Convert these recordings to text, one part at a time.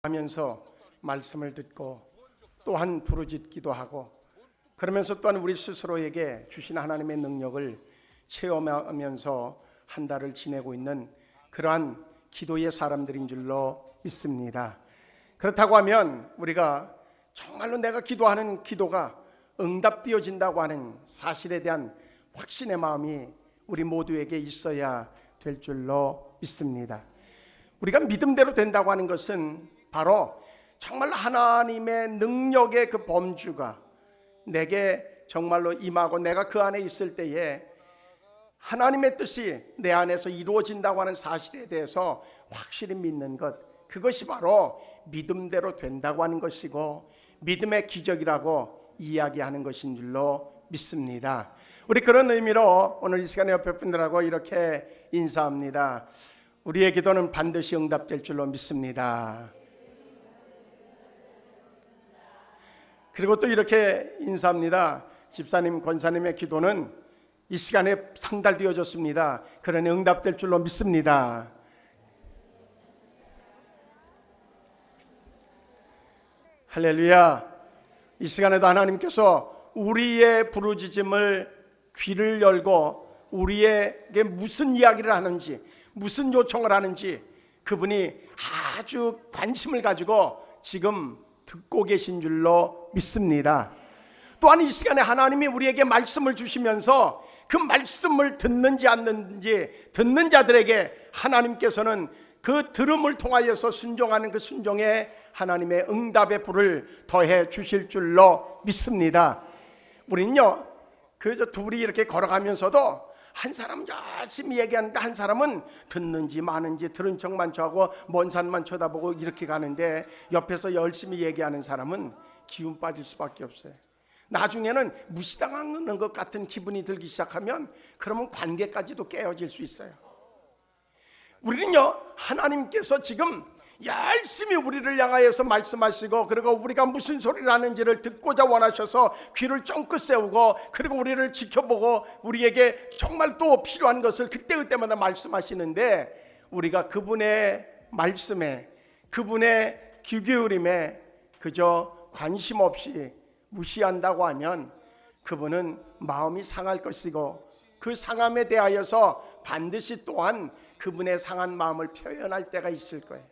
하면서 말씀을 듣고 또한 부르짖기도 하고, 그러면서 또한 우리 스스로에게 주신 하나님의 능력을 체험하면서 한 달을 지내고 있는 그러한 기도의 사람들인 줄로 믿습니다. 그렇다고 하면 우리가 정말로 내가 기도하는 기도가 응답되어진다고 하는 사실에 대한 확신의 마음이 우리 모두에게 있어야 될 줄로 믿습니다. 우리가 믿음대로 된다고 하는 것은 바로 정말 하나님의 능력의 그 범주가 내게 정말로 임하고 내가 그 안에 있을 때에 하나님의 뜻이 내 안에서 이루어진다고 하는 사실에 대해서 확실히 믿는 것, 그것이 바로 믿음대로 된다고 하는 것이고 믿음의 기적이라고 이야기하는 것인 줄로 믿습니다. 우리 그런 의미로 오늘 이 시간에 옆에 분들하고 이렇게 인사합니다. 우리의 기도는 반드시 응답될 줄로 믿습니다. 그리고 또 이렇게 인사합니다. 집사님, 권사님의 기도는 이 시간에 상달되어졌습니다. 그러니 응답될 줄로 믿습니다. 할렐루야. 이 시간에도 하나님께서 우리의 부르짖음을 귀를 열고 우리에게 무슨 이야기를 하는지, 무슨 요청을 하는지 그분이 아주 관심을 가지고 지금 듣고 계신 줄로 믿습니다. 또한 이 시간에 하나님이 우리에게 말씀을 주시면서 그 말씀을 듣는지 안 듣는지 듣는 자들에게 하나님께서는 그 들음을 통하여서 순종하는 그 순종에 하나님의 응답의 불을 더해 주실 줄로 믿습니다. 우리는요, 그저 둘이 이렇게 걸어가면서도 한 사람 열심히 얘기하는데 한 사람은 듣는지 마는지 들은 척만 하고 먼 산만 쳐다보고 이렇게 가는데, 옆에서 열심히 얘기하는 사람은 기운 빠질 수밖에 없어요. 나중에는 무시당하는 것 같은 기분이 들기 시작하면 그러면 관계까지도 깨어질 수 있어요. 우리는요, 하나님께서 지금 열심히 우리를 향하여서 말씀하시고, 그리고 우리가 무슨 소리를 하는지를 듣고자 원하셔서 귀를 쫑긋 세우고, 그리고 우리를 지켜보고 우리에게 정말 또 필요한 것을 그때그때마다 말씀하시는데, 우리가 그분의 말씀에, 그분의 귀 기울임에 그저 관심 없이 무시한다고 하면 그분은 마음이 상할 것이고, 그 상함에 대하여서 반드시 또한 그분의 상한 마음을 표현할 때가 있을 거예요.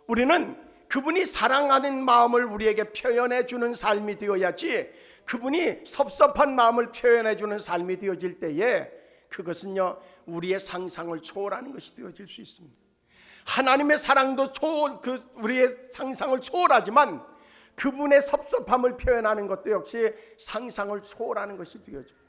우리는 그분이 사랑하는 마음을 우리에게 표현해 주는 삶이 되어야지, 그분이 섭섭한 마음을 표현해 주는 삶이 되어질 때에 그것은요, 우리의 상상을 초월하는 것이 되어질 수 있습니다. 하나님의 사랑도 우리의 상상을 초월하지만 그분의 섭섭함을 표현하는 것도 역시 상상을 초월하는 것이 되어져요.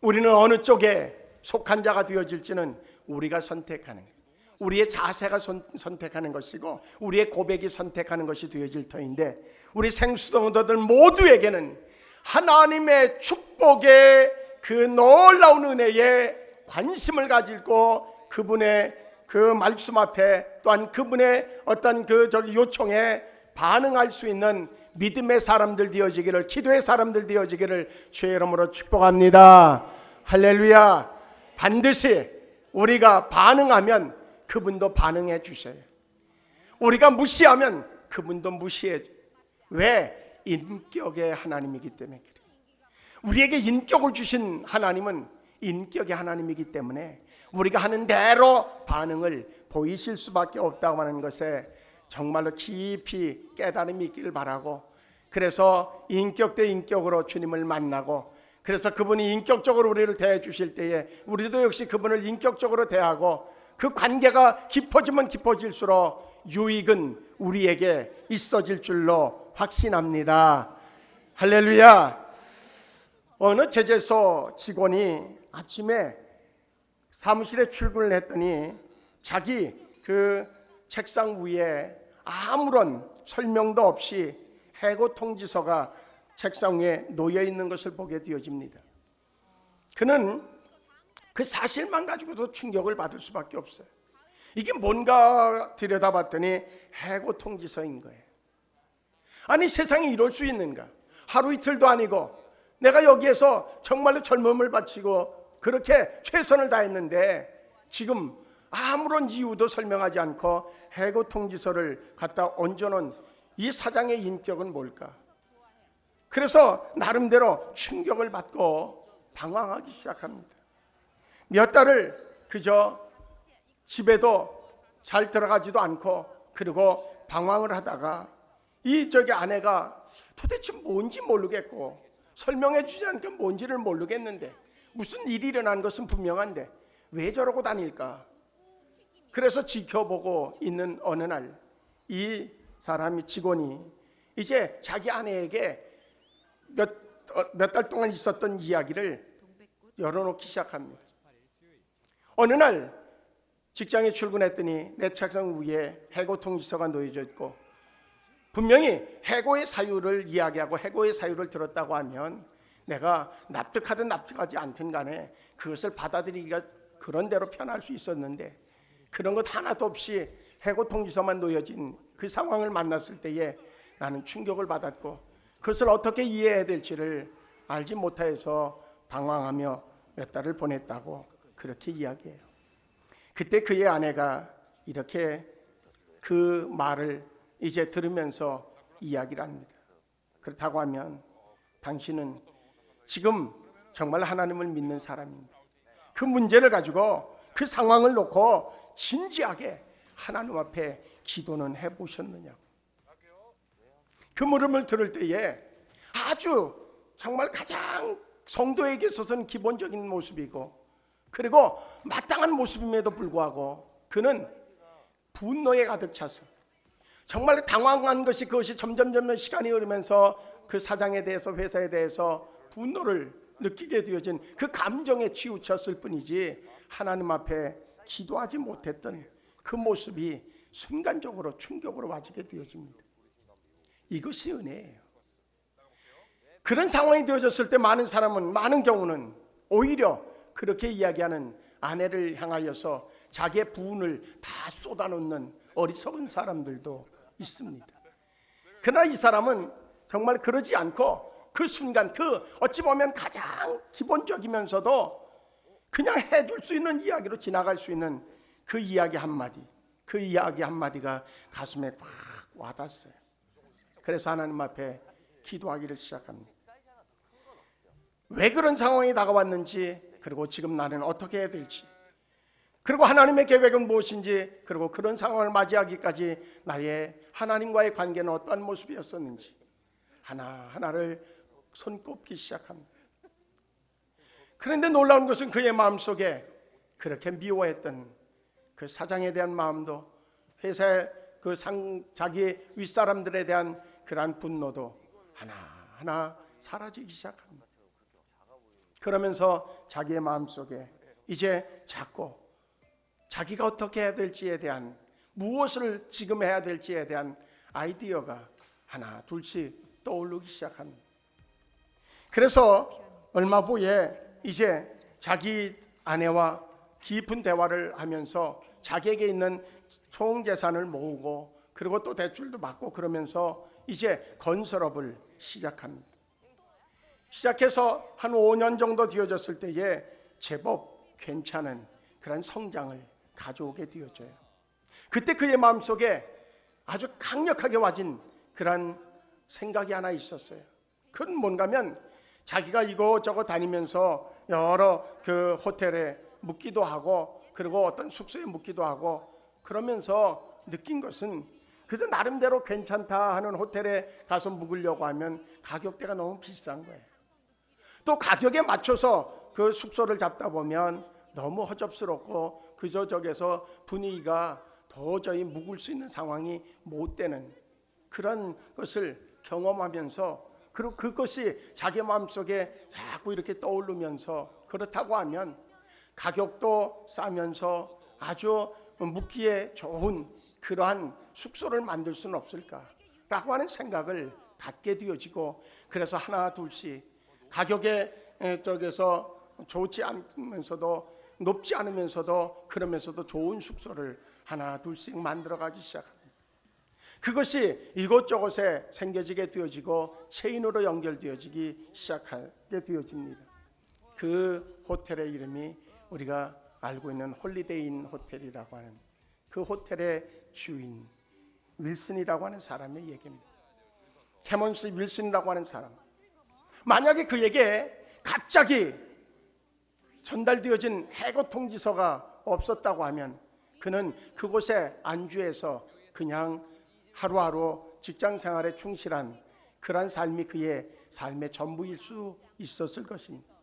우리는 어느 쪽에 속한 자가 되어질지는 우리가 선택하는 거예요. 우리의 자세가 선택하는 것이고 우리의 고백이 선택하는 것이 되어질 터인데, 우리 생수성도들 모두에게는 하나님의 축복의 그 놀라운 은혜에 관심을 가지고 그분의 그 말씀 앞에, 또한 그분의 어떤 그 요청에 반응할 수 있는 믿음의 사람들 되어지기를, 기도의 사람들 되어지기를 주의 이름으로 축복합니다. 할렐루야. 반드시 우리가 반응하면 그분도 반응해 주셔요. 우리가 무시하면 그분도 무시해 줘요. 왜? 인격의 하나님이기 때문에 그래요. 우리에게 인격을 주신 하나님은 인격의 하나님이기 때문에 우리가 하는 대로 반응을 보이실 수밖에 없다고 하는 것에 정말로 깊이 깨달음이 있기를 바라고, 그래서 인격 대 인격으로 주님을 만나고, 그래서 그분이 인격적으로 우리를 대해 주실 때에 우리도 역시 그분을 인격적으로 대하고, 그 관계가 깊어지면 깊어질수록 유익은 우리에게 있어질 줄로 확신합니다. 할렐루야. 어느 제재소 직원이 아침에 사무실에 출근을 했더니 자기 그 책상 위에 아무런 설명도 없이 해고 통지서가 책상 위에 놓여 있는 것을 보게 되어집니다. 그는 그 사실만 가지고도 충격을 받을 수밖에 없어요. 이게 뭔가 들여다봤더니 해고 통지서인 거예요. 아니, 세상에 이럴 수 있는가? 하루 이틀도 아니고 내가 여기에서 정말로 젊음을 바치고 그렇게 최선을 다했는데 지금 아무런 이유도 설명하지 않고 해고 통지서를 갖다 얹어놓은 이 사장의 인격은 뭘까? 그래서 나름대로 충격을 받고 방황하기 시작합니다. 몇 달을 그저 집에도 잘 들어가지도 않고 그리고 방황을 하다가 저기 아내가 도대체 뭔지 모르겠고 설명해 주지 않으니까 뭔지를 모르겠는데 무슨 일이 일어난 것은 분명한데 왜 저러고 다닐까? 그래서 지켜보고 있는 어느 날 이 사람이 직원이 이제 자기 아내에게 몇 달 동안 있었던 이야기를 열어놓기 시작합니다. 어느 날 직장에 출근했더니 내 책상 위에 해고 통지서가 놓여져 있고 분명히 해고의 사유를 이야기하고 해고의 사유를 들었다고 하면 내가 납득하든 납득하지 않든 간에 그것을 받아들이기가 그런 대로 편할 수 있었는데 그런 것 하나도 없이 해고 통지서만 놓여진 그 상황을 만났을 때에 나는 충격을 받았고 그것을 어떻게 이해해야 될지를 알지 못해서 방황하며 몇 달을 보냈다고 그렇게 이야기해요. 그때 그의 아내가 이렇게 그 말을 이제 들으면서 이야기를 합니다. 그렇다고 하면 당신은 지금 정말 하나님을 믿는 사람입니다. 그 문제를 가지고 그 상황을 놓고 진지하게 하나님 앞에 기도는 해보셨느냐고. 그 물음을 들을 때에 아주 정말 가장 성도에게 있어서는 기본적인 모습이고 그리고 마땅한 모습임에도 불구하고 그는 분노에 가득 차서 정말 당황한 것이 그것이 점점 시간이 흐르면서 그 사장에 대해서 회사에 대해서 분노를 느끼게 되어진 그 감정에 치우쳤을 뿐이지 하나님 앞에 기도하지 못했던 그 모습이 순간적으로 충격으로 와지게 되어집니다. 이것이 은혜예요. 그런 상황이 되어졌을 때 많은 경우는 오히려 그렇게 이야기하는 아내를 향하여서 자기의 부은을 다 쏟아놓는 어리석은 사람들도 있습니다. 그러나 이 사람은 정말 그러지 않고 그 순간 어찌 보면 가장 기본적이면서도 그냥 해줄 수 있는 이야기로 지나갈 수 있는 그 이야기 한마디가 가슴에 꽉 와닿았어요. 그래서 하나님 앞에 기도하기를 시작합니다. 왜 그런 상황이 다가왔는지 그리고 지금 나는 어떻게 해야 될지 그리고 하나님의 계획은 무엇인지 그리고 그런 상황을 맞이하기까지 나의 하나님과의 관계는 어떠한 모습이었었는지 하나하나를 손꼽기 시작합니다. 그런데 놀라운 것은 그의 마음속에 그렇게 미워했던 그 사장에 대한 마음도 회사의 자기 윗사람들에 대한 그러한 분노도 하나하나 사라지기 시작합니다. 그러면서 자기의 마음속에 이제 자꾸 자기가 어떻게 해야 될지에 대한 무엇을 지금 해야 될지에 대한 아이디어가 하나 둘씩 떠오르기 시작합니다. 그래서 얼마 후에 이제 자기 아내와 깊은 대화를 하면서 자기에게 있는 총 재산을 모으고 그리고 또 대출도 받고 그러면서 이제 건설업을 시작합니다. 시작해서 한 5년 정도 되어졌을 때에 제법 괜찮은 그런 성장을 가져오게 되어져요. 그때 그의 마음속에 아주 강력하게 와진 그런 생각이 하나 있었어요. 그건 뭔가면 자기가 이곳저곳 다니면서 여러 그 호텔에 묵기도 하고 그리고 어떤 숙소에 묵기도 하고 그러면서 느낀 것은 그래서 나름대로 괜찮다 하는 호텔에 가서 묵으려고 하면 가격대가 너무 비싼 거예요. 또 가격에 맞춰서 그 숙소를 잡다 보면 너무 허접스럽고 그저 저기서 분위기가 도저히 묵을 수 있는 상황이 못 되는 그런 것을 경험하면서 그리고 그것이 자기 마음속에 자꾸 이렇게 떠오르면서 그렇다고 하면 가격도 싸면서 아주 묵기에 좋은 그러한 숙소를 만들 수는 없을까라고 하는 생각을 갖게 되어지고 그래서 하나 둘씩 가격에 쪽에서 좋지 않으면서도 높지 않으면서도 그러면서도 좋은 숙소를 하나 둘씩 만들어가기 시작합니다. 그것이 이곳저곳에 생겨지게 되어지고 체인으로 연결되어지기 시작하게 되어집니다. 그 호텔의 이름이 우리가 알고 있는 홀리데이 인 호텔이라고 하는 그 호텔의 주인 윌슨이라고 하는 사람의 얘기입니다. 캐먼스 윌슨이라고 하는 사람. 만약에 그에게 갑자기 전달되어진 해고 통지서가 없었다고 하면 그는 그곳에 안주해서 그냥 하루하루 직장 생활에 충실한 그러한 삶이 그의 삶의 전부일 수 있었을 것입니다.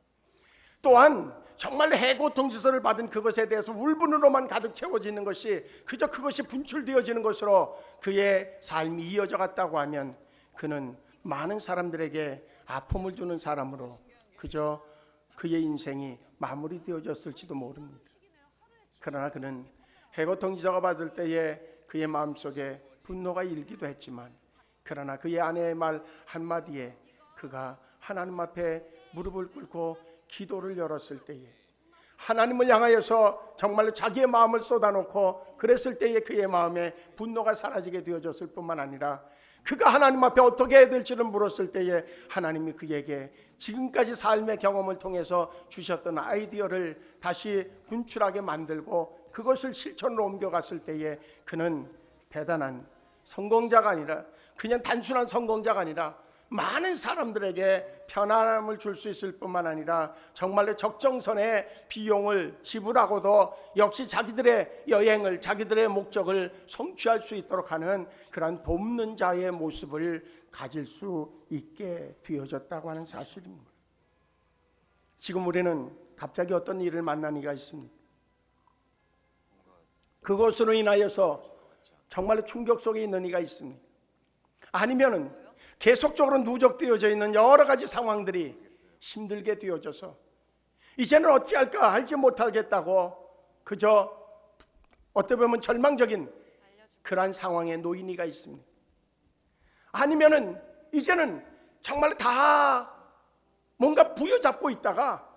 또한 정말 해고 통지서를 받은 그것에 대해서 울분으로만 가득 채워지는 것이 그저 그것이 분출되어지는 것으로 그의 삶이 이어져 갔다고 하면 그는 많은 사람들에게 아픔을 주는 사람으로 그저 그의 인생이 마무리되어졌을지도 모릅니다. 그러나 그는 해고 통지서가 받을 때에 그의 마음속에 분노가 일기도 했지만 그러나 그의 아내의 말 한마디에 그가 하나님 앞에 무릎을 꿇고 기도를 열었을 때에 하나님을 향하여서 정말로 자기의 마음을 쏟아놓고 그랬을 때에 그의 마음에 분노가 사라지게 되어졌을 뿐만 아니라 그가 하나님 앞에 어떻게 해야 될지를 물었을 때에 하나님이 그에게 지금까지 삶의 경험을 통해서 주셨던 아이디어를 다시 분출하게 만들고 그것을 실천으로 옮겨갔을 때에 그는 대단한 성공자가 아니라 그냥 단순한 성공자가 아니라 많은 사람들에게 편안함을 줄 수 있을 뿐만 아니라 정말로 적정선의 비용을 지불하고도 역시 자기들의 여행을 자기들의 목적을 성취할 수 있도록 하는 그러한 돕는 자의 모습을 가질 수 있게 되어졌다고 하는 사실입니다. 지금 우리는 갑자기 어떤 일을 만난 이가 있습니다. 그것으로 인하여서 정말로 충격 속에 있는 이가 있습니다. 아니면은 계속적으로 누적되어져 있는 여러 가지 상황들이 힘들게 되어져서 이제는 어찌할까 알지 못하겠다고 그저 어떻게 보면 절망적인 그러한 상황에 놓인 이가 있습니다. 아니면은 이제는 정말 다 뭔가 부여잡고 있다가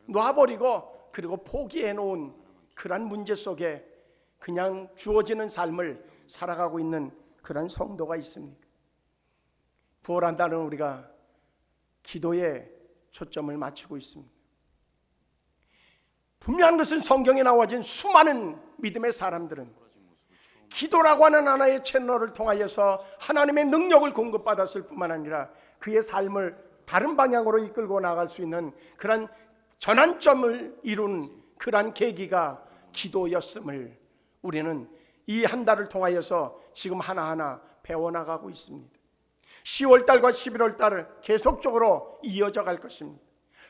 놔버리고 그리고 포기해 놓은 그러한 문제 속에 그냥 주어지는 삶을 살아가고 있는 그런 성도가 있습니다. 부활한다는 우리가 기도에 초점을 맞추고 있습니다. 분명한 것은 성경에 나와진 수많은 믿음의 사람들은 기도라고 하는 하나의 채널을 통하여서 하나님의 능력을 공급받았을 뿐만 아니라 그의 삶을 다른 방향으로 이끌고 나갈 수 있는 그런 전환점을 이룬 그런 계기가 기도였음을 우리는 이 한 달을 통하여서 지금 하나하나 배워나가고 있습니다. 10월달과 11월달을 계속적으로 이어져 갈 것입니다.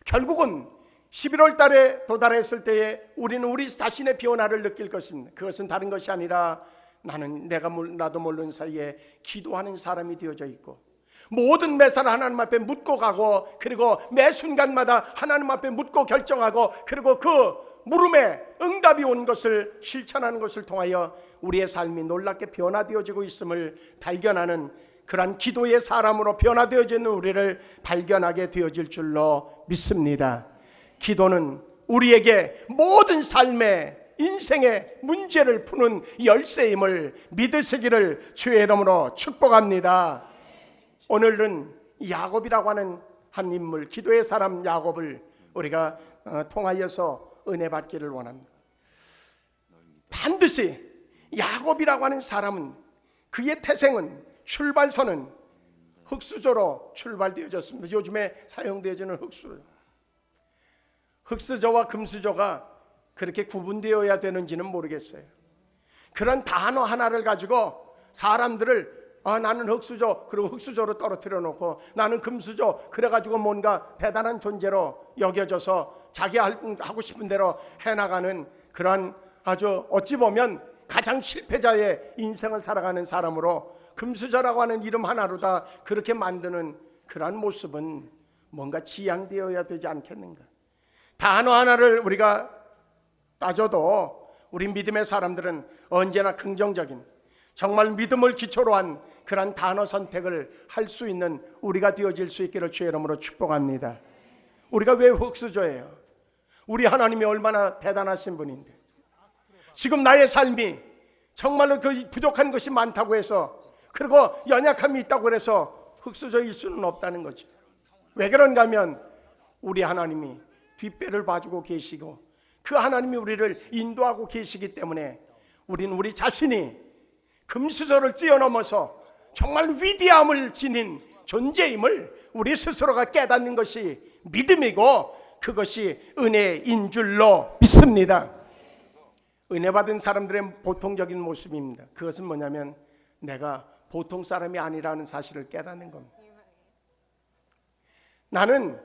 결국은 11월달에 도달했을 때에 우리는 우리 자신의 변화를 느낄 것입니다. 그것은 다른 것이 아니라 나는 나도 모르는 사이에 기도하는 사람이 되어져 있고 모든 매사를 하나님 앞에 묻고 가고 그리고 매 순간마다 하나님 앞에 묻고 결정하고 그리고 그 물음에 응답이 온 것을 실천하는 것을 통하여 우리의 삶이 놀랍게 변화되어지고 있음을 발견하는 그러한 기도의 사람으로 변화되어지는 우리를 발견하게 되어질 줄로 믿습니다. 기도는 우리에게 모든 삶의 인생의 문제를 푸는 열쇠임을 믿으시기를 주의 이름으로 축복합니다. 오늘은 야곱이라고 하는 한 인물, 기도의 사람 야곱을 우리가 통하여서 은혜 받기를 원합니다. 반드시 야곱이라고 하는 사람은 그의 태생은 출발선은 흙수저로 출발되어졌습니다. 요즘에 사용되어지는 흙수저와 금수저가 그렇게 구분되어야 되는지는 모르겠어요. 그런 단어 하나를 가지고 사람들을 나는 흙수저 그리고 흙수저로 떨어뜨려 놓고 나는 금수저 그래가지고 뭔가 대단한 존재로 여겨져서 자기 하고 싶은 대로 해나가는 그런 아주 어찌 보면 가장 실패자의 인생을 살아가는 사람으로 금수저라고 하는 이름 하나로 다 그렇게 만드는 그러한 모습은 뭔가 지양되어야 되지 않겠는가. 단어 하나를 우리가 따져도 우리 믿음의 사람들은 언제나 긍정적인 정말 믿음을 기초로 한 그런 단어 선택을 할 수 있는 우리가 되어질 수 있기를 주의 이름으로 축복합니다. 우리가 왜 흙수저예요? 우리 하나님이 얼마나 대단하신 분인데 지금 나의 삶이 정말로 그 부족한 것이 많다고 해서 그리고 연약함이 있다고 해서 흙수저일 수는 없다는 거죠. 왜 그런가 하면 우리 하나님이 뒷배를 봐주고 계시고 그 하나님이 우리를 인도하고 계시기 때문에 우리는 우리 자신이 금수저를 뛰어넘어서 정말 위대함을 지닌 존재임을 우리 스스로가 깨닫는 것이 믿음이고, 그것이 은혜인 줄로 믿습니다. 은혜 받은 사람들의 보통적인 모습입니다. 그것은 뭐냐면 내가 보통 사람이 아니라는 사실을 깨닫는 겁니다. 나는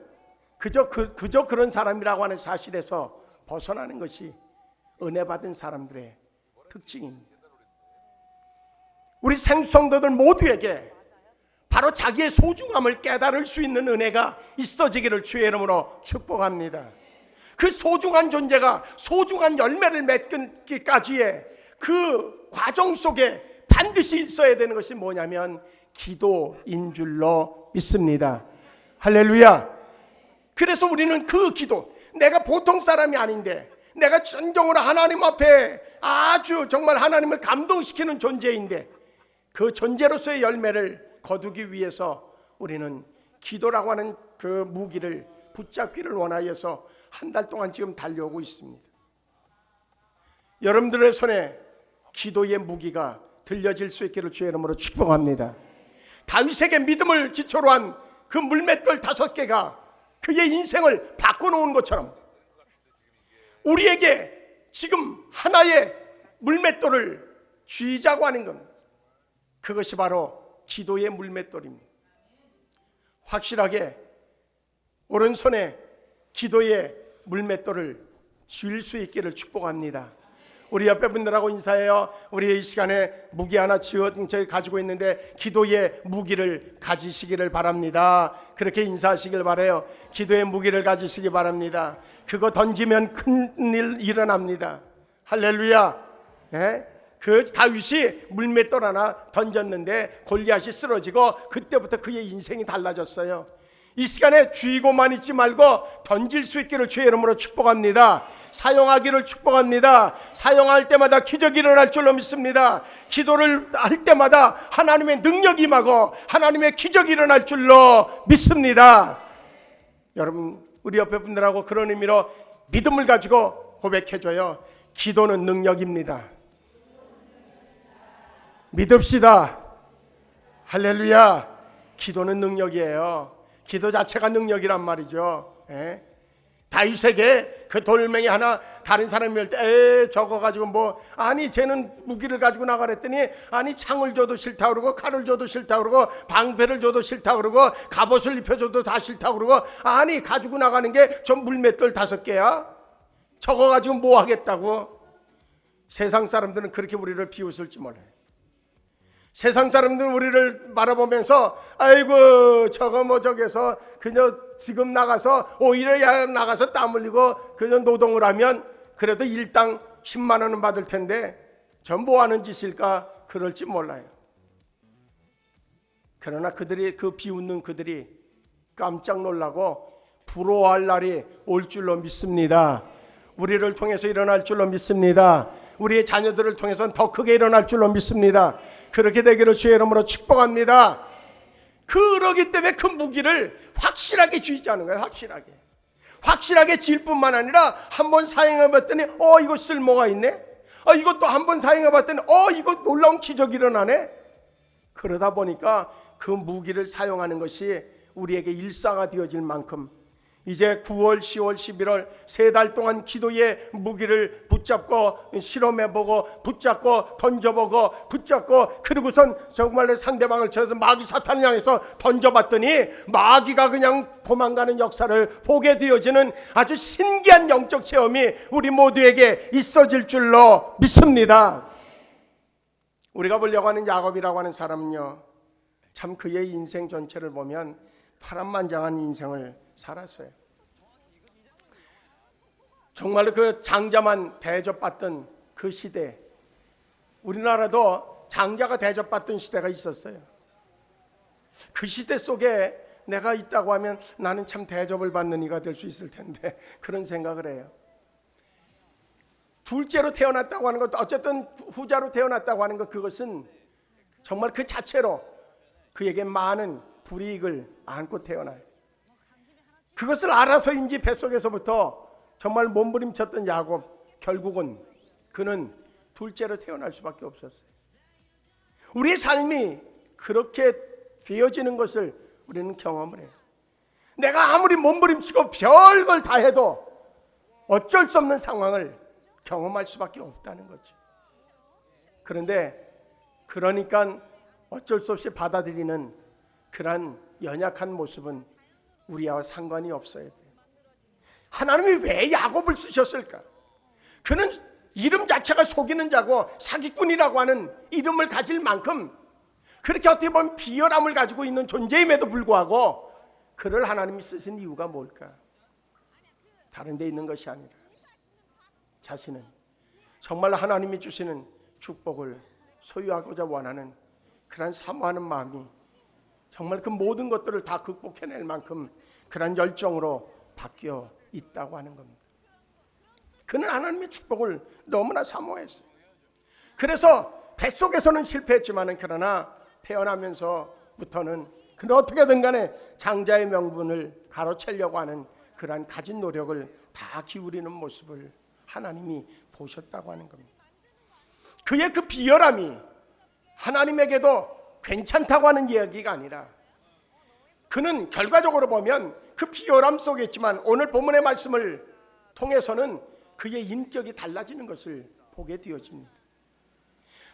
그저 그런 사람이라고 하는 사실에서 벗어나는 것이 은혜 받은 사람들의 특징입니다. 우리 생성도들 모두에게 바로 자기의 소중함을 깨달을 수 있는 은혜가 있어지기를 주의 이름으로 축복합니다. 그 소중한 존재가 소중한 열매를 맺기까지의 그 과정 속에 반드시 있어야 되는 것이 뭐냐면 기도인 줄로 믿습니다. 할렐루야. 그래서 우리는 그 기도, 내가 보통 사람이 아닌데 내가 진정으로 하나님 앞에 아주 정말 하나님을 감동시키는 존재인데 그 존재로서의 열매를 거두기 위해서 우리는 기도라고 하는 그 무기를 붙잡기를 원하여서 한 달 동안 지금 달려오고 있습니다. 여러분들의 손에 기도의 무기가 들려질 수 있기를 주의 이름으로 축복합니다. 다윗에게 믿음을 기초로 한 그 물맷돌 5개가 그의 인생을 바꿔놓은 것처럼 우리에게 지금 하나의 물맷돌을 쥐자고 하는 겁니다. 그것이 바로 기도의 물맷돌입니다. 확실하게 오른손에 기도의 물맷돌을 쥘 수 있기를 축복합니다. 우리 옆에 분들하고 인사해요. 우리 이 시간에 무기 하나 저희 가지고 있는데 기도의 무기를 가지시기를 바랍니다. 그렇게 인사하시길 바라요. 기도의 무기를 가지시기 바랍니다. 그거 던지면 큰일 일어납니다. 할렐루야. 네? 그 다윗이 물맷돌 하나 던졌는데 골리앗이 쓰러지고 그때부터 그의 인생이 달라졌어요. 이 시간에 쥐고만 있지 말고 던질 수 있기를 주의 이름으로 축복합니다. 사용하기를 축복합니다. 사용할 때마다 기적이 일어날 줄로 믿습니다. 기도를 할 때마다 하나님의 능력이 임하고 하나님의 기적이 일어날 줄로 믿습니다. 여러분, 우리 옆에 분들하고 그런 의미로 믿음을 가지고 고백해줘요. 기도는 능력입니다. 믿읍시다. 할렐루야. 기도는 능력이에요. 기도 자체가 능력이란 말이죠. 예? 다윗에게 그 돌멩이 하나 다른 사람이 올 때 저거 가지고 뭐 아니 쟤는 무기를 가지고 나가랬더니 아니 창을 줘도 싫다 그러고 칼을 줘도 싫다 그러고 방패를 줘도 싫다 그러고 갑옷을 입혀줘도 다 싫다 그러고 아니 가지고 나가는 게 저 물맷돌 5개야? 저거 가지고 뭐 하겠다고? 세상 사람들은 그렇게 우리를 비웃을지 몰라요. 세상 사람들은 우리를 바라보면서 아이고 저거 뭐 저기서 그저 지금 나가서 오히려 나가서 땀 흘리고 그저 노동을 하면 그래도 일당 10만 원은 받을 텐데 저 뭐 하는 짓일까 그럴지 몰라요. 그러나 그들이 그 비웃는 그들이 깜짝 놀라고 부러워할 날이 올 줄로 믿습니다. 우리를 통해서 일어날 줄로 믿습니다. 우리의 자녀들을 통해서는 더 크게 일어날 줄로 믿습니다. 그렇게 되기를 주의 이름으로 축복합니다. 그러기 때문에 그 무기를 확실하게 쥐자는 거예요. 확실하게 쥘 뿐만 아니라 한번 사용해봤더니 이거 쓸모가 있네. 이것도 한번 사용해봤더니 이거 놀라운 기적이 일어나네. 그러다 보니까 그 무기를 사용하는 것이 우리에게 일상화 되어질 만큼 이제 9월, 10월, 11월 3달 동안 기도의 무기를 붙잡고 실험해보고 붙잡고 던져보고 붙잡고 그리고선 정말로 상대방을 쳐서 마귀 사탄을 향해서 던져봤더니 마귀가 그냥 도망가는 역사를 보게 되어지는 아주 신기한 영적 체험이 우리 모두에게 있어질 줄로 믿습니다. 우리가 보려고 하는 야곱이라고 하는 사람은요, 참 그의 인생 전체를 보면 파란만장한 인생을 살았어요. 정말로 그 장자만 대접받던 그 시대, 우리나라도 장자가 대접받던 시대가 있었어요. 그 시대 속에 내가 있다고 하면 나는 참 대접을 받는 이가 될 수 있을 텐데 그런 생각을 해요. 둘째로 태어났다고 하는 것, 어쨌든 후자로 태어났다고 하는 것, 그것은 정말 그 자체로 그에게 많은 불이익을 안고 태어나요. 그것을 알아서인지 뱃속에서부터 정말 몸부림쳤던 야곱, 결국은 그는 둘째로 태어날 수밖에 없었어요. 우리의 삶이 그렇게 되어지는 것을 우리는 경험을 해요. 내가 아무리 몸부림치고 별걸 다 해도 어쩔 수 없는 상황을 경험할 수밖에 없다는 거죠. 그러니까 어쩔 수 없이 받아들이는 그러한 연약한 모습은 우리와 상관이 없어야 돼요. 하나님이 왜 야곱을 쓰셨을까? 그는 이름 자체가 속이는 자고 사기꾼이라고 하는 이름을 가질 만큼 그렇게 어떻게 보면 비열함을 가지고 있는 존재임에도 불구하고 그를 하나님이 쓰신 이유가 뭘까? 다른 데 있는 것이 아니라 자신은 정말 하나님이 주시는 축복을 소유하고자 원하는 그런 사모하는 마음이 정말 그 모든 것들을 다 극복해낼 만큼 그런 열정으로 바뀌어 있다고 하는 겁니다. 그는 하나님의 축복을 너무나 사모했어요. 그래서 뱃속에서는 실패했지만 그러나 태어나면서부터는 그는 어떻게든 간에 장자의 명분을 가로채려고 하는 그러한 가진 노력을 다 기울이는 모습을 하나님이 보셨다고 하는 겁니다. 그의 그 비열함이 하나님에게도 괜찮다고 하는 이야기가 아니라 그는 결과적으로 보면 그 비열함 속에 있지만 오늘 본문의 말씀을 통해서는 그의 인격이 달라지는 것을 보게 되어집니다.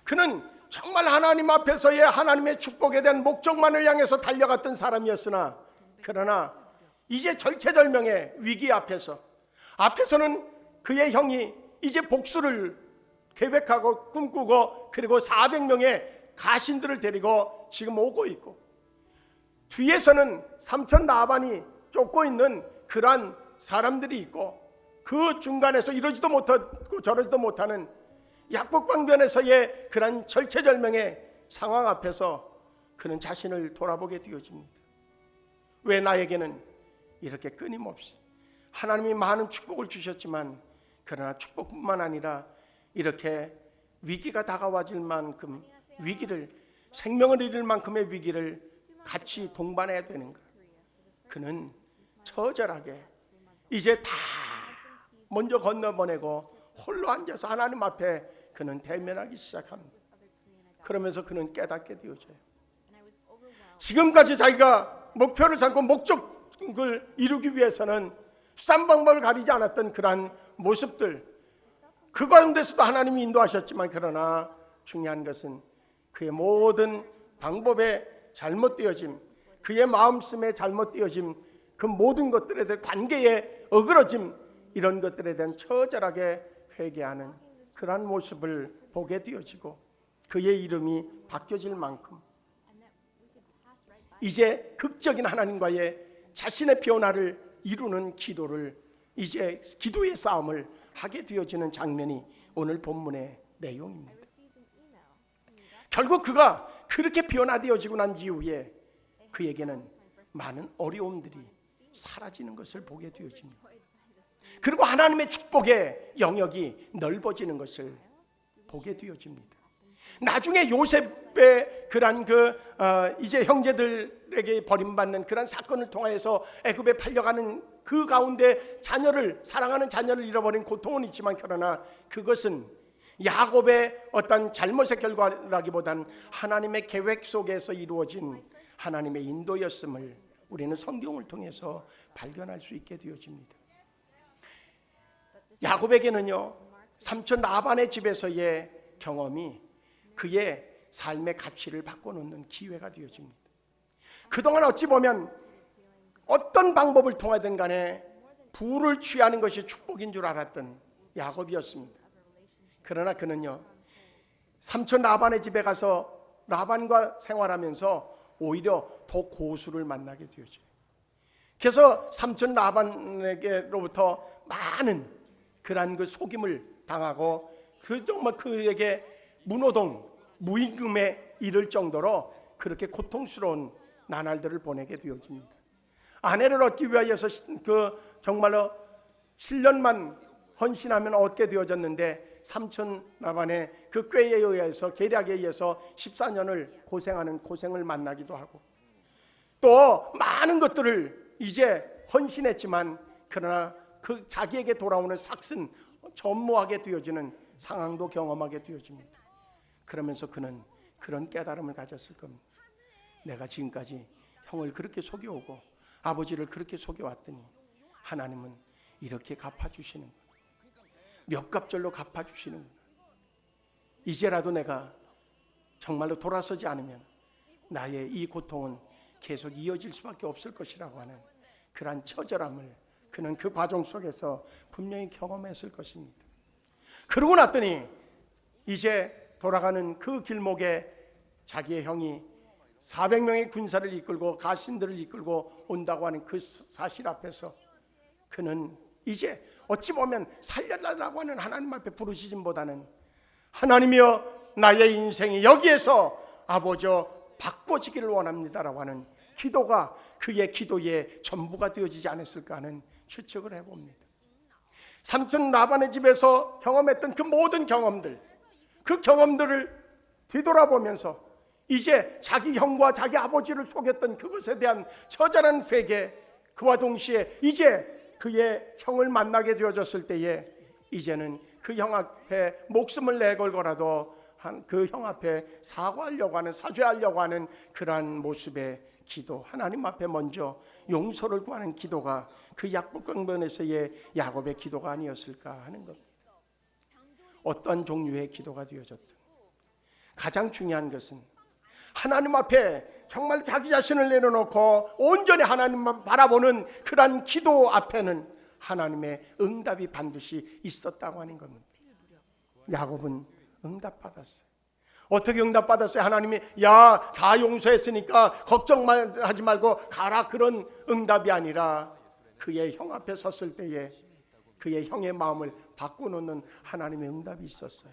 그는 정말 하나님 앞에서의 하나님의 축복에 대한 목적만을 향해서 달려갔던 사람이었으나 그러나 이제 절체절명의 위기 앞에서는 그의 형이 이제 복수를 계획하고 꿈꾸고 그리고 400명의 가신들을 데리고 지금 오고 있고 뒤에서는 삼촌 라반이 쫓고 있는 그러한 사람들이 있고 그 중간에서 이러지도 못하고 저러지도 못하는 약복방변에서의 그런 절체절명의 상황 앞에서 그는 자신을 돌아보게 되어집니다. 왜 나에게는 이렇게 끊임없이 하나님이 많은 축복을 주셨지만 그러나 축복뿐만 아니라 이렇게 위기가 다가와질 만큼 위기를 생명을 잃을 만큼의 위기를 같이 동반해야 되는가? 그는 처절하게 이제 다 먼저 건너보내고 홀로 앉아서 하나님 앞에 그는 대면하기 시작합니다. 그러면서 그는 깨닫게 되어져요. 지금까지 자기가 목표를 삼고 목적을 이루기 위해서는 싼 방법을 가리지 않았던 그러한 모습들 그 가운데서도 하나님이 인도하셨지만 그러나 중요한 것은 그의 모든 방법의 잘못되어짐 그의 마음씀에 잘못되어짐 그 모든 것들에 대한 관계에 어그러짐 이런 것들에 대한 처절하게 회개하는 그러한 모습을 보게 되어지고 그의 이름이 바뀌어질 만큼 이제 극적인 하나님과의 자신의 변화를 이루는 기도를 이제 기도의 싸움을 하게 되어지는 장면이 오늘 본문의 내용입니다. 결국 그가 그렇게 변화되어지고 난 이후에 그에게는 많은 어려움들이 사라지는 것을 보게 되어집니다. 그리고 하나님의 축복의 영역이 넓어지는 것을 보게 되어집니다. 나중에 요셉의 그런 이제 형제들에게 버림받는 그런 사건을 통하여서 애굽에 팔려가는 그 가운데 사랑하는 자녀를 잃어버린 고통은 있지만 그러나 그것은 야곱의 어떤 잘못의 결과라기보다는 하나님의 계획 속에서 이루어진 하나님의 인도였음을 우리는 성경을 통해서 발견할 수 있게 되어집니다. 야곱에게는요 삼촌 라반의 집에서의 경험이 그의 삶의 가치를 바꿔놓는 기회가 되어집니다. 그동안 어찌 보면 어떤 방법을 통하든 간에 부를 취하는 것이 축복인 줄 알았던 야곱이었습니다. 그러나 그는요 삼촌 라반의 집에 가서 라반과 생활하면서 오히려 더 고수를 만나게 되어져요. 그래서 삼촌 라반에게로부터 많은 그러한 그 속임을 당하고 정말 그에게 문호동 무임금에 이를 정도로 그렇게 고통스러운 나날들을 보내게 되어집니다. 아내를 얻기 위하여서 정말로 7년만 헌신하면 얻게 되어졌는데 삼촌 라반의 그 꾀에 의해서 계략에 의해서 14년을 고생을 만나기도 하고 또 많은 것들을 이제 헌신했지만 그러나 그 자기에게 돌아오는 삭슨 전무하게 되어지는 상황도 경험하게 되어집니다. 그러면서 그는 그런 깨달음을 가졌을 겁니다. 내가 지금까지 형을 그렇게 속여오고 아버지를 그렇게 속여왔더니 하나님은 이렇게 갚아주시는 거예요. 몇 갑절로 갚아주시는 거예요. 이제라도 내가 정말로 돌아서지 않으면 나의 이 고통은 계속 이어질 수밖에 없을 것이라고 하는 그러한 처절함을 그는 그 과정 속에서 분명히 경험했을 것입니다. 그러고 났더니 이제 돌아가는 그 길목에 자기의 형이 400명의 군사를 이끌고 가신들을 이끌고 온다고 하는 그 사실 앞에서 그는 이제 어찌 보면 살려달라고 하는 하나님 앞에 부르짖음보다는 하나님이여 나의 인생이 여기에서 아버지여 바꿔지기를 원합니다라고 하는 기도가 그의 기도의 전부가 되어지지 않았을까 하는 추측을 해봅니다. 삼촌 라반의 집에서 경험했던 그 모든 경험들, 그 경험들을 뒤돌아보면서 이제 자기 형과 자기 아버지를 속였던 그것에 대한 처절한 회개, 그와 동시에 이제 그의 형을 만나게 되어졌을 때에 이제는 그 형 앞에 목숨을 내걸고라도 그 형 앞에 사과하려고 하는, 사죄하려고 하는 그러한 모습의 기도, 하나님 앞에 먼저 용서를 구하는 기도가 그 약복강변에서의 야곱의 기도가 아니었을까 하는 겁니다. 어떤 종류의 기도가 되어졌든 가장 중요한 것은 하나님 앞에 정말 자기 자신을 내려놓고 온전히 하나님만 바라보는 그러한 기도 앞에는 하나님의 응답이 반드시 있었다고 하는 겁니다. 야곱은 응답받았어요. 어떻게 응답받았어요? 하나님이 야, 다 용서했으니까 걱정하지 말고 가라, 그런 응답이 아니라 그의 형 앞에 섰을 때에 그의 형의 마음을 바꿔놓는 하나님의 응답이 있었어요.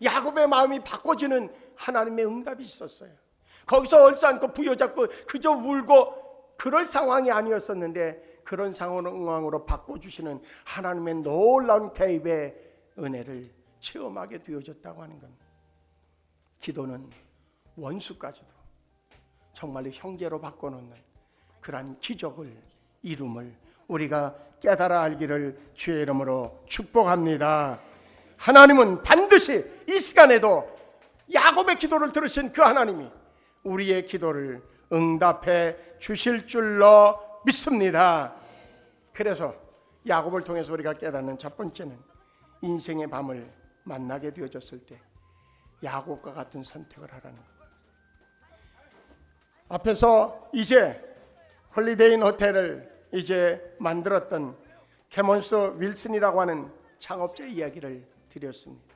야곱의 마음이 바꿔지는 하나님의 응답이 있었어요. 거기서 얼싸안고 부여잡고 그저 울고 그럴 상황이 아니었었는데 그런 상황으로 바꿔주시는 하나님의 놀라운 개입의 은혜를 체험하게 되어졌다고 하는 겁니다. 기도는 원수까지도 정말로 형제로 바꿔놓는 그러한 기적을 이룸을 우리가 깨달아 알기를 주의 이름으로 축복합니다. 하나님은 반드시 이 시간에도 야곱의 기도를 들으신 그 하나님이 우리의 기도를 응답해 주실 줄로 믿습니다. 그래서 야곱을 통해서 우리가 깨닫는 첫 번째는 인생의 밤을 만나게 되어졌을 때 야곱과 같은 선택을 하라는 것. 앞에서 이제 홀리데이인 호텔을 이제 만들었던 캐몬스 윌슨이라고 하는 창업자 이야기를 드렸습니다.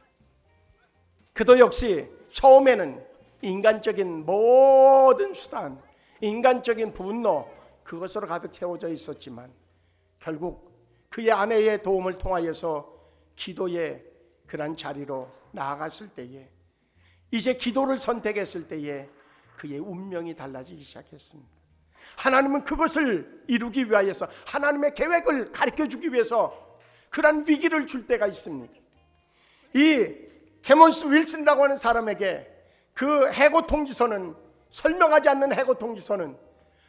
그도 역시 처음에는 인간적인 모든 수단, 인간적인 분노, 그것으로 가득 채워져 있었지만 결국 그의 아내의 도움을 통하여서 기도의 그런 자리로 나아갔을 때에 이제 기도를 선택했을 때에 그의 운명이 달라지기 시작했습니다. 하나님은 그것을 이루기 위하여서 하나님의 계획을 가르쳐주기 위해서 그런 위기를 줄 때가 있습니다. 이 캐몬스 윌슨이라고 하는 사람에게 그 해고 통지서는, 설명하지 않는 해고 통지서는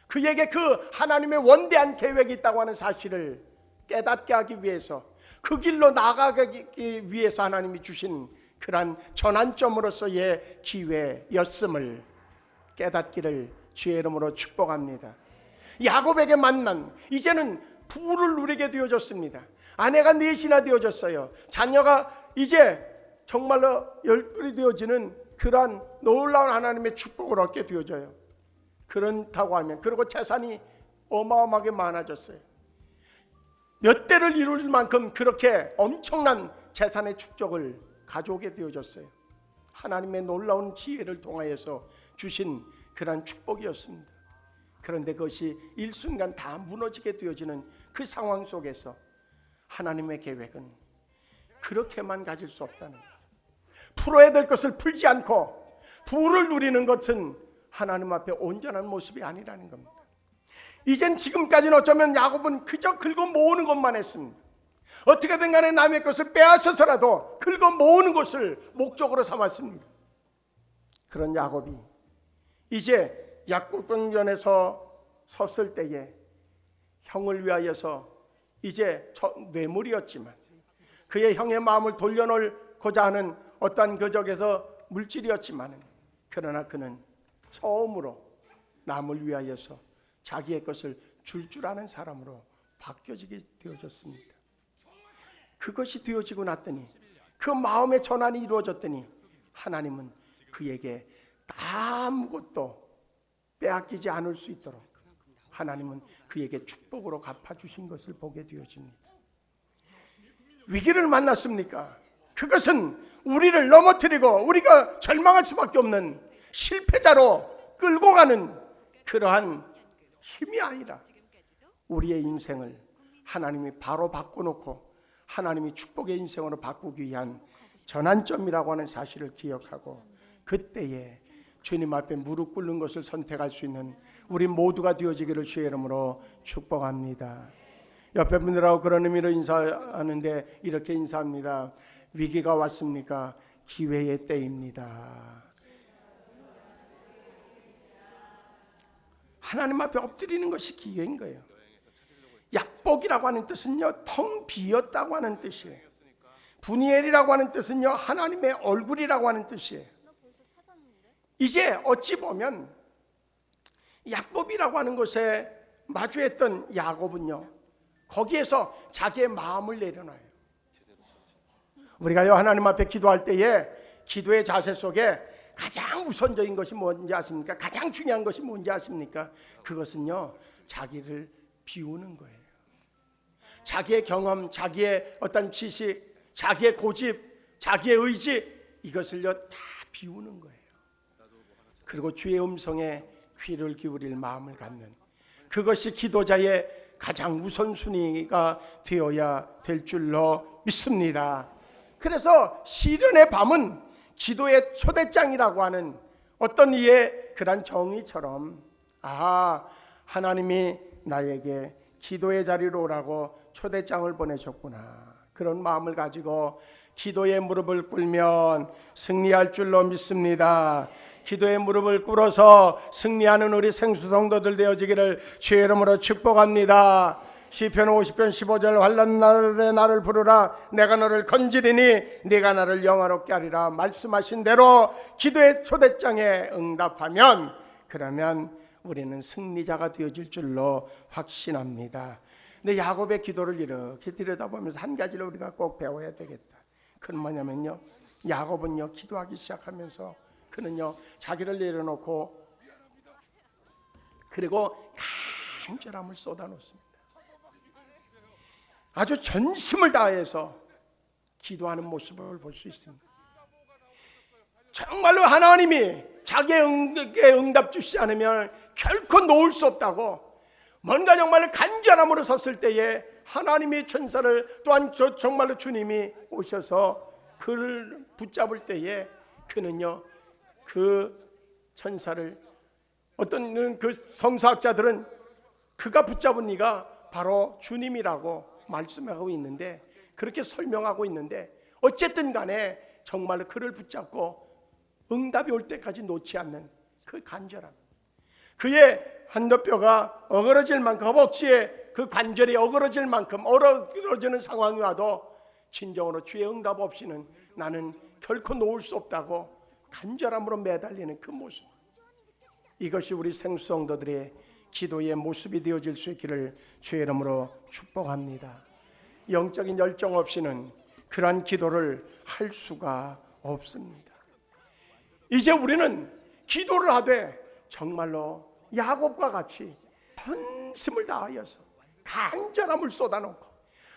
그에게 그 하나님의 원대한 계획이 있다고 하는 사실을 깨닫게 하기 위해서, 그 길로 나아가기 위해서 하나님이 주신 그러한 전환점으로서의 기회였음을 깨닫기를 주의 이름으로 축복합니다. 야곱에게 만난 이제는 부를 누리게 되어졌습니다. 아내가 넷이나 되어졌어요. 자녀가 이제 정말로 열둘이 되어지는 그러한 놀라운 하나님의 축복을 얻게 되어져요. 그렇다고 하면, 그리고 재산이 어마어마하게 많아졌어요. 몇 대를 이룰 만큼 그렇게 엄청난 재산의 축적을 가져오게 되어졌어요. 하나님의 놀라운 지혜를 통하여서 주신 그런 축복이었습니다. 그런데 그것이 일순간 다 무너지게 되어지는 그 상황 속에서 하나님의 계획은 그렇게만 가질 수 없다는 거예요. 풀어야 될 것을 풀지 않고 부를 누리는 것은 하나님 앞에 온전한 모습이 아니라는 겁니다. 이젠 지금까지는 어쩌면 야곱은 그저 긁어 모으는 것만 했습니다. 어떻게든 간에 남의 것을 빼앗아서라도 긁어 모으는 것을 목적으로 삼았습니다. 그런 야곱이 이제 약국병전에서 섰을 때에 형을 위하여서 이제 뇌물이었지만 그의 형의 마음을 돌려놓고자 하는 어떠한 그적에서 물질이었지만 그러나 그는 처음으로 남을 위하여서 자기의 것을 줄 아는 사람으로 바뀌어지게 되어졌습니다. 그것이 되어지고 났더니 그 마음의 전환이 이루어졌더니 하나님은 그에게 아무것도 빼앗기지 않을 수 있도록 하나님은 그에게 축복으로 갚아주신 것을 보게 되어집니다. 위기를 만났습니까? 그것은 우리를 넘어뜨리고 우리가 절망할 수밖에 없는 실패자로 끌고 가는 그러한 힘이 아니라 우리의 인생을 하나님이 바로 바꿔놓고 하나님이 축복의 인생으로 바꾸기 위한 전환점이라고 하는 사실을 기억하고 그때에 주님 앞에 무릎 꿇는 것을 선택할 수 있는 우리 모두가 되어지기를 주의 이름으로 축복합니다. 옆에 분들하고 그런 의미로 인사하는데 이렇게 인사합니다. 위기가 왔습니까? 기회의 때입니다. 하나님 앞에 엎드리는 것이 기회인 거예요. 약복이라고 하는 뜻은요, 텅 비었다고 하는 뜻이에요. 분이엘이라고 하는 뜻은요, 하나님의 얼굴이라고 하는 뜻이에요. 이제 어찌 보면 약복이라고 하는 곳에 마주했던 야곱은요, 거기에서 자기의 마음을 내려놔요. 우리가요, 하나님 앞에 기도할 때에 기도의 자세 속에 가장 우선적인 것이 뭔지 아십니까? 가장 중요한 것이 뭔지 아십니까? 그것은요, 자기를 비우는 거예요. 자기의 경험, 자기의 어떤 지식, 자기의 고집, 자기의 의지, 이것을요 다 비우는 거예요. 그리고 주의 음성에 귀를 기울일 마음을 갖는, 그것이 기도자의 가장 우선순위가 되어야 될 줄로 믿습니다. 그래서 시련의 밤은 기도의 초대장이라고 하는 어떤 이의 그런 정의처럼, 하나님이 나에게 기도의 자리로 오라고 초대장을 보내셨구나, 그런 마음을 가지고 기도의 무릎을 꿇으면 승리할 줄로 믿습니다. 기도의 무릎을 꿇어서 승리하는 우리 생수 성도들 되어지기를 주의 이름으로 축복합니다. 시편 50편 15절 환난 날에 나를 부르라 내가 너를 건지리니 네가 나를 영화롭게 하리라 말씀하신 대로 기도의 초대장에 응답하면, 그러면 우리는 승리자가 되어질 줄로 확신합니다. 근데 야곱의 기도를 이렇게 들여다보면서 한 가지를 우리가 꼭 배워야 되겠다. 그건 뭐냐면요, 야곱은요 기도하기 시작하면서 그는요 자기를 내려놓고 그리고 간절함을 쏟아놓습니다. 아주 전심을 다해서 기도하는 모습을 볼 수 있습니다. 정말로 하나님이 자기의 응답 주시지 않으면 결코 놓을 수 없다고, 뭔가 정말로 간절함으로 섰을 때에 하나님이 천사를, 또한 정말로 주님이 오셔서 그를 붙잡을 때에 그는요 그 천사를, 어떤 그 성서학자들은 그가 붙잡은 이가 바로 주님이라고 말씀하고 있는데, 그렇게 설명하고 있는데, 어쨌든 간에 정말로 그를 붙잡고 응답이 올 때까지 놓지 않는 그 간절함, 그의 한도뼈가 어그러질 만큼, 허벅지에 그 관절이 어그러질 만큼 어그러지는 상황이 와도 진정으로 주의 응답 없이는 나는 결코 놓을 수 없다고 간절함으로 매달리는 그 모습, 이것이 우리 생수 성도들의 기도의 모습이 되어질 수 있기를 주의 이름으로 축복합니다. 영적인 열정 없이는 그러한 기도를 할 수가 없습니다. 이제 우리는 기도를 하되 정말로 야곱과 같이 전심을 다하여서 간절함을 쏟아놓고,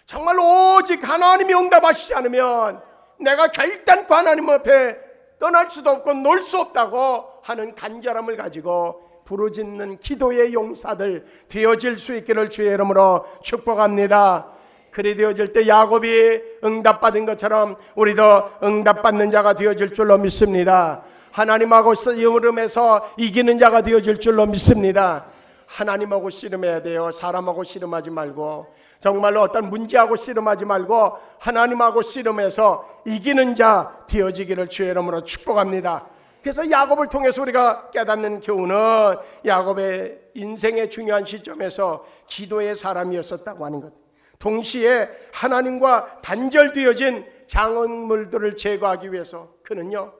정말로 오직 하나님이 응답하시지 않으면 내가 결단코 하나님 앞에 떠날 수도 없고 놓을 수 없다고 하는 간절함을 가지고 부르짖는 기도의 용사들 되어질 수 있기를 주의 이름으로 축복합니다. 그리 되어질 때 야곱이 응답받은 것처럼 우리도 응답받는 자가 되어질 줄로 믿습니다. 하나님하고 씨름에서 이기는 자가 되어질 줄로 믿습니다. 하나님하고 씨름해야 돼요. 사람하고 씨름하지 말고, 정말로 어떤 문제하고 씨름하지 말고 하나님하고 씨름해서 이기는 자 되어지기를 주의 이름으로 축복합니다. 그래서 야곱을 통해서 우리가 깨닫는 교훈은 야곱의 인생의 중요한 시점에서 기도의 사람이었었다고 하는 것, 동시에 하나님과 단절되어진 장애물들을 제거하기 위해서 그는요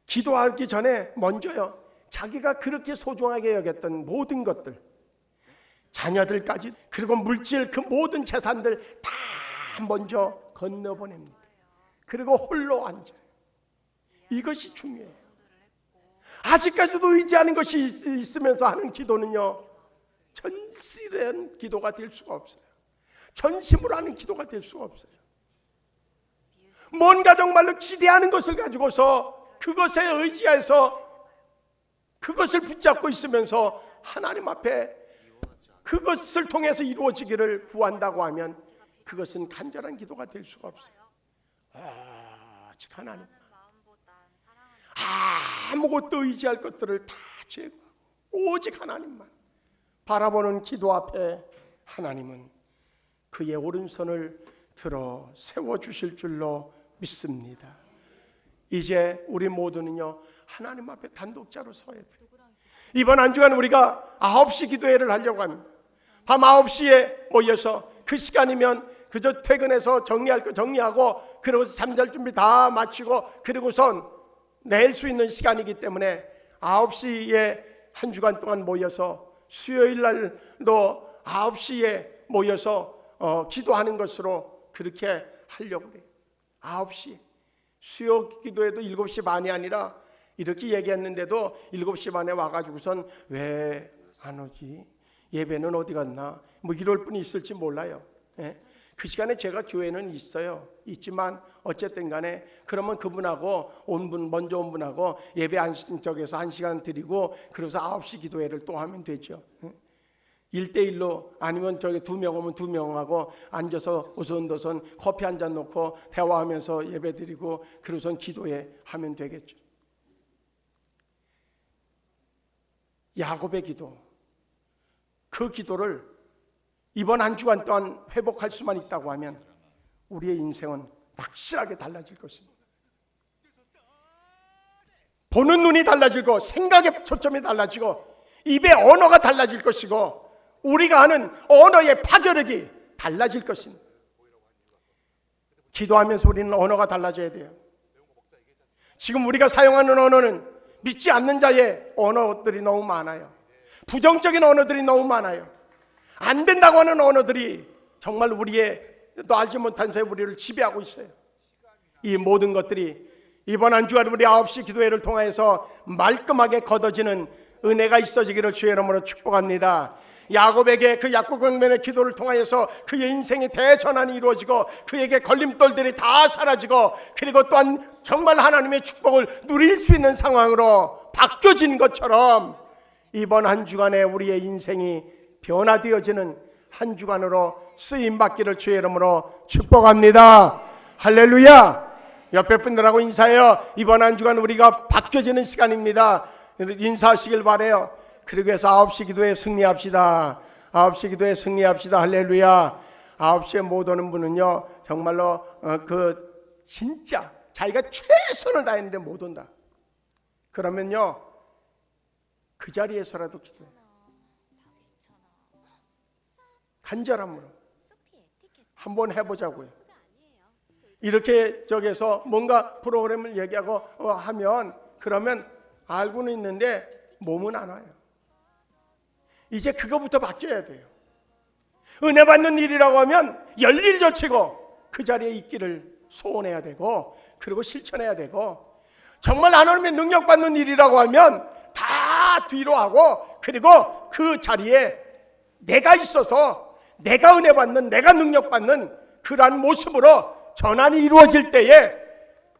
기도하기 전에 먼저요, 자기가 그렇게 소중하게 여겼던 모든 것들, 자녀들까지, 그리고 물질, 그 모든 재산들 다 먼저 건너보냅니다. 그리고 홀로 앉아요. 이것이 중요해요. 아직까지도 의지하는 것이 있으면서 하는 기도는요, 전실한 기도가 될 수가 없어요. 전심으로 하는 기도가 될 수가 없어요. 뭔가 정말로 기대하는 것을 가지고서 그것에 의지해서 그것을 붙잡고 있으면서 하나님 앞에 그것을 통해서 이루어지기를 구한다고 하면 그것은 간절한 기도가 될 수가 없어요. 아직 하나님 아무것도 의지할 것들을 다 제거하고 오직 하나님만 바라보는 기도 앞에 하나님은 그의 오른손을 들어 세워주실 줄로 믿습니다. 이제 우리 모두는요, 하나님 앞에 단독자로 서야 돼요. 이번 한 주간 우리가 9시 기도회를 하려고 합니다. 밤 9시에 모여서 그 시간이면 그저 퇴근해서 정리할 거 정리하고 그러고서 잠잘 준비 다 마치고 그리고선 낼 수 있는 시간이기 때문에 9시에 한 주간 동안 모여서 수요일 날도 9시에 모여서 기도하는 것으로 그렇게 하려고 해요. 9시 수요 기도에도 7시 반이 아니라 이렇게 얘기했는데도 7시 반에 와가지고선 왜 안 오지? 예배는 어디 갔나? 뭐 이럴 분이 있을지 몰라요. 예? 그 시간에 제가 교회는 있지만 어쨌든 간에 그러면 그분하고 먼저 온 분하고 예배 쪽에서 1시간 드리고 그래서 9시 기도회를 또 하면 되죠. 1대1로 아니면 저기 2명 오면 2명하고 앉아서 오손도손 커피 한 잔 놓고 대화하면서 예배 드리고 그러고선 기도회 하면 되겠죠. 야곱의 기도, 그 기도를 이번 한 주간 동안 회복할 수만 있다고 하면 우리의 인생은 확실하게 달라질 것입니다. 보는 눈이 달라지고 생각의 초점이 달라지고 입의 언어가 달라질 것이고 우리가 하는 언어의 파괴력이 달라질 것입니다. 기도하면서 우리는 언어가 달라져야 돼요. 지금 우리가 사용하는 언어는 믿지 않는 자의 언어들이 너무 많아요. 부정적인 언어들이 너무 많아요. 안 된다고 하는 언어들이 정말 우리의 또 알지 못한 사이 우리를 지배하고 있어요. 이 모든 것들이 이번 한 주간 우리 9시 기도회를 통해서 말끔하게 걷어지는 은혜가 있어지기를 주의 이름으로 축복합니다. 야곱에게 그 약국강변의 기도를 통하여서 그의 인생의 대전환이 이루어지고 그에게 걸림돌들이 다 사라지고 그리고 또한 정말 하나님의 축복을 누릴 수 있는 상황으로 바뀌어진 것처럼 이번 한 주간에 우리의 인생이 변화되어지는 한 주간으로 쓰임받기를 주의 이름으로 축복합니다. 할렐루야. 옆에 분들하고 인사해요. 이번 한 주간 우리가 바뀌어지는 시간입니다. 인사하시길 바라요. 그리고 해서 9시 기도에 승리합시다. 9시 기도에 승리합시다. 할렐루야. 9시에 못 오는 분은요 정말로 그 진짜 자기가 최선을 다했는데 못 온다. 그러면요 그 자리에서라도 기도해요. 간절함으로 한번 해보자고요. 이렇게 저기서 뭔가 프로그램을 얘기하고 하면 그러면 알고는 있는데 몸은 안 와요. 이제 그거부터 바뀌어야 돼요. 은혜 받는 일이라고 하면 열일조치고 그 자리에 있기를 소원해야 되고 그리고 실천해야 되고 정말 하나님의 능력 받는 일이라고 하면 다 뒤로 하고 그리고 그 자리에 내가 있어서 내가 은혜 받는 내가 능력 받는 그러한 모습으로 전환이 이루어질 때에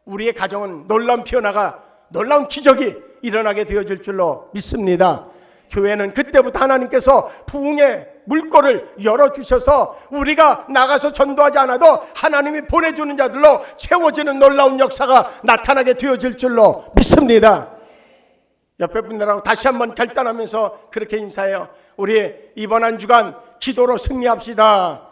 우리의 가정은 놀라운 변화가 놀라운 기적이 일어나게 되어질 줄로 믿습니다. 교회는 그때부터 하나님께서 부흥의 물꼬를 열어주셔서 우리가 나가서 전도하지 않아도 하나님이 보내주는 자들로 채워지는 놀라운 역사가 나타나게 되어질 줄로 믿습니다. 옆에 분들하고 다시 한번 결단하면서 그렇게 인사해요. 우리 이번 한 주간 기도로 승리합시다.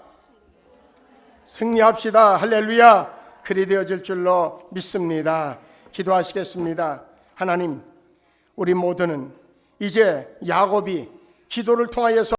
승리합시다. 할렐루야. 그리 되어질 줄로 믿습니다. 기도하시겠습니다. 하나님, 우리 모두는 이제 야곱이 기도를 통하여서